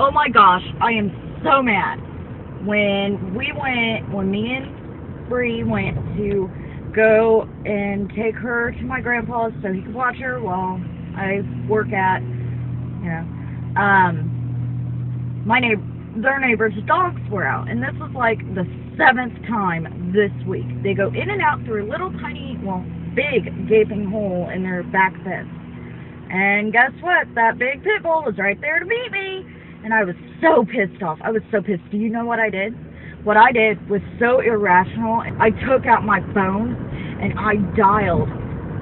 Oh my gosh, I am so mad. When me and Bree went to go and take her to my grandpa's so he could watch her while I work at, their neighbor's dogs were out, and this was like the 7th time this week. They go in and out through a little tiny, big gaping hole in their back fence. And guess what? That big pit bull was right there to meet me. And I was so pissed off. I was so pissed. Do you know what I did? What I did was so irrational. I took out my phone and I dialed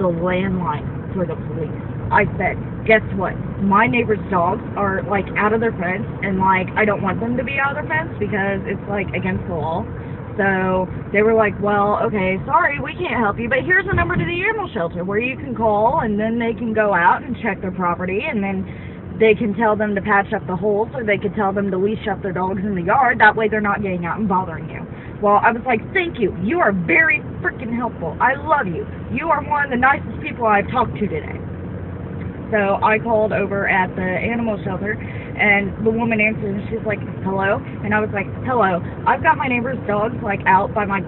the landline for the police. I said, guess what? My neighbor's dogs are, like, out of their fence, and, like, I don't want them to be out of their fence because it's, like, against the law. So they were like, well, okay, sorry, we can't help you, but here's a number to the animal shelter where you can call, and then they can go out and check their property, and then they can tell them to patch up the holes, or they could tell them to leash up their dogs in the yard. That way they're not getting out and bothering you. Well, I was like, thank you. You are very freaking helpful. I love you. You are one of the nicest people I've talked to today. So I called over at the animal shelter, and the woman answered, and she's like, hello? And I was like, hello. I've got my neighbor's dogs, like, out by my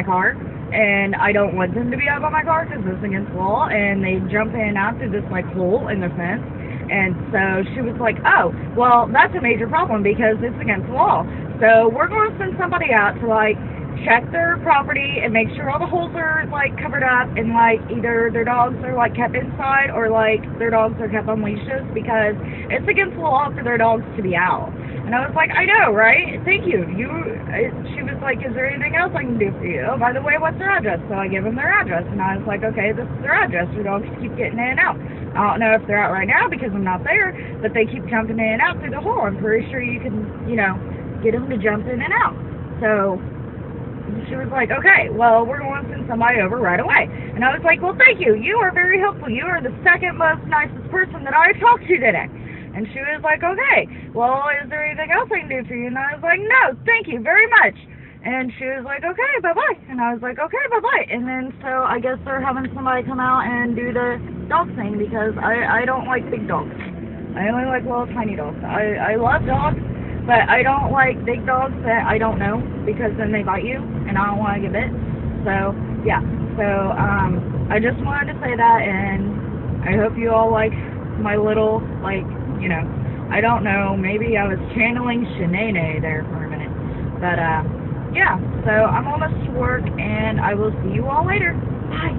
car, and I don't want them to be out by my car because it's against the law, and they jump in and out through this, like, hole in the fence. And so she was like, oh, well, that's a major problem because it's against the law. So we're going to send somebody out to, like, check their property and make sure all the holes are, like, covered up, and, like, either their dogs are, like, kept inside or, like, their dogs are kept on leashes because it's against the law for their dogs to be out. And I was like, I know, right? Thank you. She was like, is there anything else I can do for you? Oh, by the way, what's their address? So I gave them their address, and I was like, okay, this is their address. Your dogs keep getting in and out. I don't know if they're out right now because I'm not there, but they keep jumping in and out through the hole. I'm pretty sure you can, get them to jump in and out. So she was like, okay, well, we're going to send somebody over right away. And I was like, well, thank you. You are very helpful. You are the second most nicest person that I've talked to today. And she was like, okay, well, is there anything else I can do for you? And I was like, no, thank you very much. And she was like, okay, bye-bye. And I was like, okay, bye-bye. And then so I guess they're having somebody come out and do the dog thing because I don't like big dogs. I only like little tiny dogs. I love dogs, but I don't like big dogs that I don't know because then they bite you, and I don't want to get bit. So, yeah. So, I just wanted to say that, and I hope you all like my little, I don't know, maybe I was channeling Shanae there for a minute. But, yeah, so I'm almost to work, and I will see you all later. Bye.